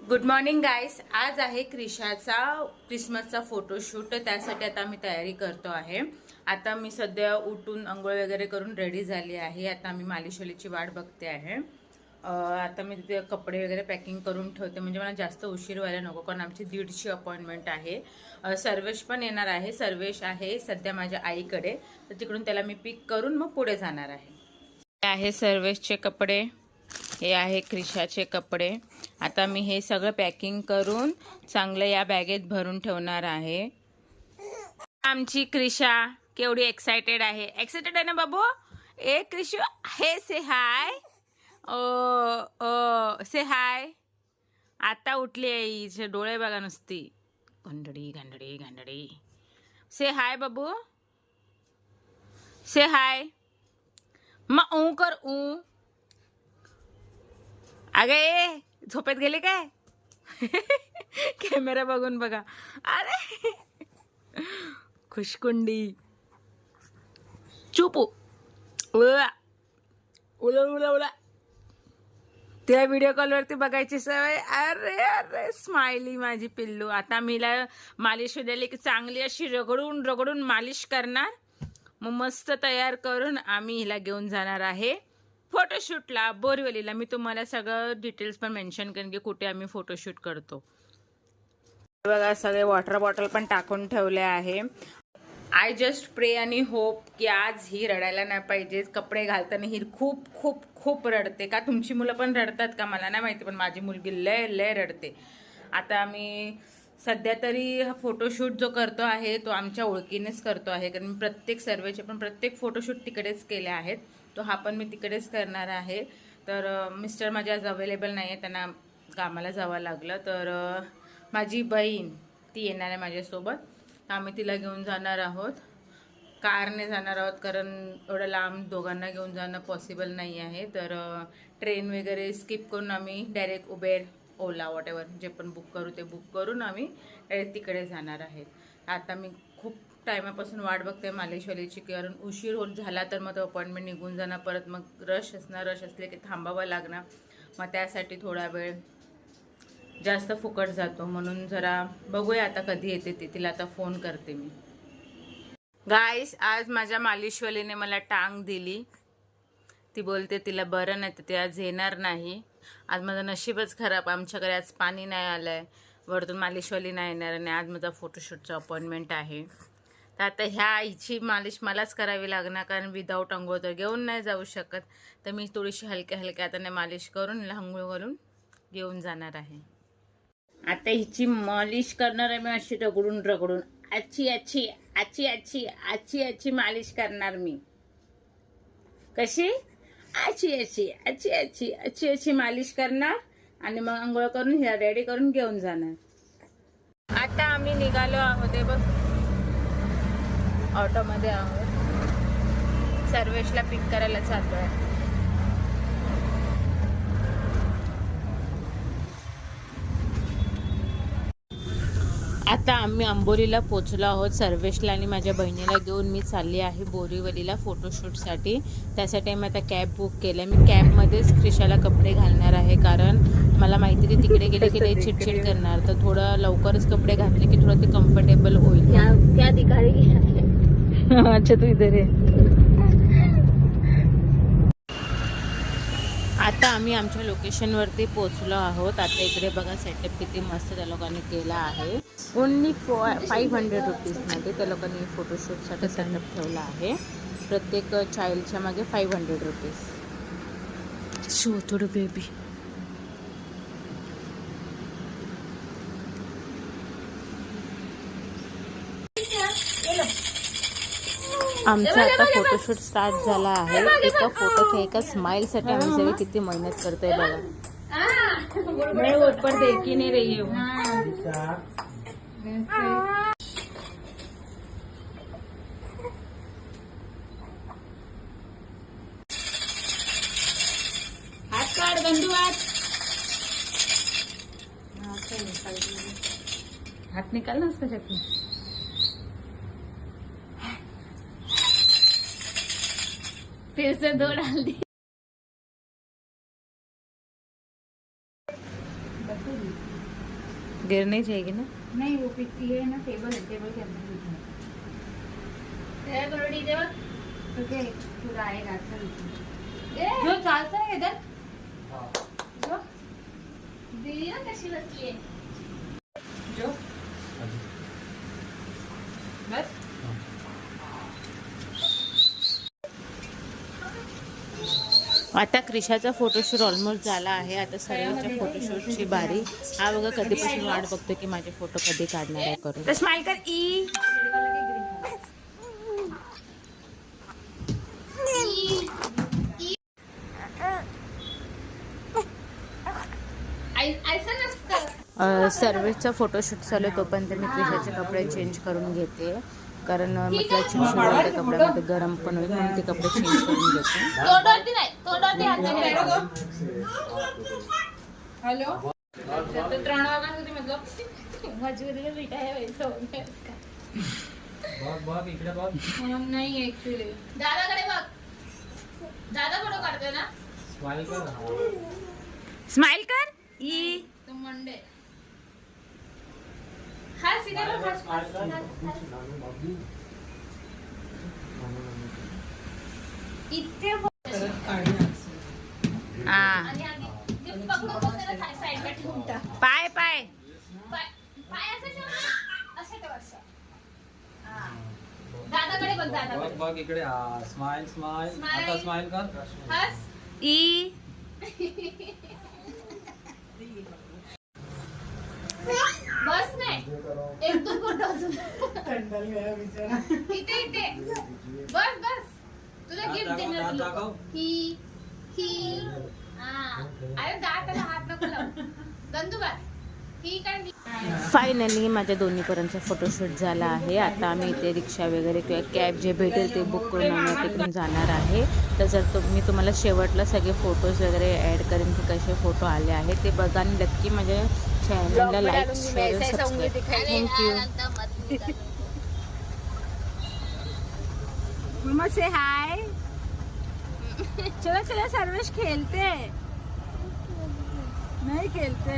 Good morning guys. आज आहे क्रिशाचा क्रिसमसचा photoshoot. त्यासाठी आता मी तयारी करतो आहे. आता मी सध्या उठून अंघोळ वगैरे करून रेडी झाली आहे. आता मी मालिशवालीची वाट बघते आहे. आता मी तिथे कपडे वगैरे पॅकिंग करून ठेवते, म्हणजे मला जास्त उशीर व्हायला नको, कारण आमची 1:30ची अपॉइंटमेंट आहे. सर्वेश पण येणार आहे. सर्वेश आहे सध्या माझ्या आईकडे, तर तिकडून त्याला मी पिक करून मग पुढे जाणार आहे. हे आहे सर्वेशचे कपडे, हे आहे क्रिशाचे कपडे. आता मी हे सगळं पॅकिंग करून चांगलं या बॅगेत भरून ठेवणार आहे. आमची क्रिशा केवढी एक्साइटेड आहे. एक्साइटेड आहे ना बाबू? ए क्रिशू, हे से हाय. ओ ओ से हाय. आता उठली आहे, हिचे डोळे बघा नुसती. घंडडी घंडडी घंडडी. से हाय बाबू, से हाय. मग ऊ कर ऊ. अगे झोपेत गेले काय? कॅमेरा बघून बघा. अरे खुशकुंडी चुपू उला उला उला उला. त्या व्हिडिओ कॉलवरती बघायची सवय. अरे अरे स्माइली माझी पिल्लू. आता मीला मालिश दिली की चांगली अशी रगडून रगडून मालिश करणार. मग मस्त तयार करून आम्ही हिला घेऊन जाणार आहे फोटोशूटला बोरिवलीला. मी तुम्हाला सगळं डिटेल्स पण मेन्शन करेन की कुठे आम्ही फोटोशूट करतो. बघा सगळे वॉटर बॉटल पण टाकून ठेवले आहे. आय जस्ट प्रे आणि होप की आज ही रडायला नाही पाहिजे. कपडे घालताना ही खूप खूप खूप रडते. का तुमची मुलं पण रडतात का मला नाही माहिती, पण माझी मुलगी लय लय रडते. आता आम्ही सध्या तरी हा फोटोशूट जो करतो आहे तो आमच्या ओळखीनेच करतो आहे, कारण मी प्रत्येक सर्वेचे पण प्रत्येक फोटोशूट तिकडेच केले आहेत. तो हा पण मी तिकडेच करणार आहे. तर मिस्टर माझे आज अवेलेबल नाही आहे, त्यांना कामाला जावं लागलं. तर माझी बहीण ती येणार आहे माझ्यासोबत. आम्ही तिला घेऊन जाणार आहोत. कारने जाणार आहोत, कारण एवढं लांब दोघांना घेऊन जाणं पॉसिबल नाही आहे. तर ट्रेन वगैरे स्किप करून आम्ही डायरेक्ट उबेर ओला वॉटेवर जे पण बुक करू ते बुक करून आम्ही डायरेक्ट तिकडे जाणार आहे. आता मी खूप टायमापासून वाट बघते मालिशवालीची, कारण उशीर होत झाला तर मग तो अपॉइंटमेंट निघून जाणार. परत मग रश असणार, रश असले की थांबावं लागणार. मग त्यासाठी थोडा वेळ जास्त फुकट जातो. म्हणून जरा बघूया आता कधी येते ती. तिला आता फोन करते मी. गाईस, आज माझ्या मालिशवालीने मला टांग दिली. ती बोलते तिला बरं नाही तर ती आज येणार नाही. आज माझं नशीबच खराब, आमच्याकडे आज पाणी नाही आलं आहे, वरतून मालिशवाली नाही येणार आणि आज माझा फोटोशूटचा अपॉइंटमेंट आहे. तर आता हिची मालिश मलाच करावी लागणार, कारण विदाऊट अंघोळ तर घेऊन नाही जाऊ शकत. तर मी थोडीशी हलक्या हलक्या हाताने मालिश करून हिला अंघोळ घालून घेऊन जाणार आहे. आता हिची मालिश करणार आहे मी अशी रगडून रगडून. आची आची आची आची आची आची मालिश करणार मी. कशी? आची आची आची आची आची आची मालिश करणार आणि मग अंघोळ करून हिला रेडी करून घेऊन जाणार. आता आम्ही निघालो आहोत. बघ ऑटोमध्ये आहोत. सर्वेशला पिक करायला चाललोय. आता आम्ही अंबोलीला पोचलो आहोत. सर्वेशला आणि माझ्या बहिणीला घेऊन मी चालली आहे बोरिवलीला फोटोशूटसाठी. त्यासाठी मी आता कॅब बुक केलं. मी कॅबमध्येच क्रिशाला कपडे घालणार आहे, कारण मला माहिती की तिकडे गेले की ते चिडचिड करणार. तर थोडं लवकरच कपडे घातले की थोडं ते कम्फर्टेबल होईल. क्या दिखा रही है? अच्छा तू इधर आहे. आता आम्ही आमच्या लोकेशनवरती पोचलो आहोत. आता इकडे बघा सेटअप किती मस्त त्या लोकांनी केला आहे. ओन्ली 500 रुपीजमध्ये त्या लोकांनी फोटोशूटसाठी सेटअप ठेवला आहे. प्रत्येक चाइल्डच्या मागे 500 रुपीज. शो थोडं बेबी. आमचा आता फोटोशूट स्टार्ट झाला आहे. एका फोटो एका स्माइलसाठी आम्ही सगळे किती मेहनत करतोय बघा. मैं ऊपर देख ही नहीं रही हूँ. हाथ काढ गंदू हाथ. हाथ निकालना उसका चक्की. फिर से 2 डाल दी. गिरनी चाहिए ना? नहीं वो पिट्टी है ना, टेबल है, टेबल के अंदर लिखा है। तेरा थोड़ा डीजे बघ ओके पूरा आएगा अच्छा लिखा जो चालतं ना इधर जो दीदी ना कशी बसली आहे जो बस आता क्रिशाचा फोटोशूट ऑलमोस्ट झाला आहे. आता सर्वांच्या फोटोशूटची बारी. हा बघा कधीपासून वाट बघतो की माझे फोटो कधी काढणार आहे करून. तर स्माइल कर ई. सर्वेचा फोटोशूट चालू आहे तोपर्यंत मी क्रिशाचे कपडे चेंज करून घेते. कारण म्हटलं चिडचिड कपड्यामध्ये गरम पण होईल म्हणून ते कपडे चेंज करून घेते. हेलो तो 3 वागा होती मतलब मजबुरीला भेटाय व्हायचं बघ इकडे बघ म्हणून नाही ऍक्च्युअली दादाकडे बघ दादा फोटो काढतोय ना स्माइल कर ई तो मंडे हा सिनेमा इथे पाय पाय दादाकडे बघ दादा बघ इकडे स्माइल स्माइल आता स्माइल कर हस ई बस नाही एक दोन फोटो अजून इथे इथे बस बस तुला गिफ्ट देणार ही अरे दाताला हात नको लावू गंदुबार ही काय फायनली माझ्या दोन्ही पर्यंतचा फोटोशूट झाला आहे. आता आम्ही इथे रिक्षा वगैरे किंवा कॅब जे भेटेल ते बुक करून आम्ही तिकडून जाणार आहे. तर जर मी तुम्हाला शेवटला सगळे फोटोज वगैरे ॲड करेन की कसे फोटो आले आहेत ते बघा आणि नक्की माझ्या चॅनलला लाईक शेअर सबस्क्राईब. थँक्यू. मम्मा से हाय. चलो चलो सर्वेश खेलते नहीं खेलते.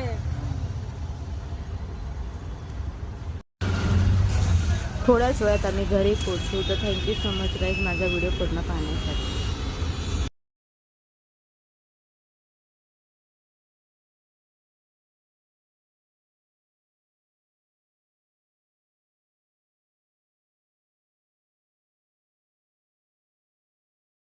थोड्याच वेळात आम्ही घरी पोहोचू. तर थँक्यू सो मच गाईज माझा व्हिडिओ पूर्ण पाहण्यासाठी.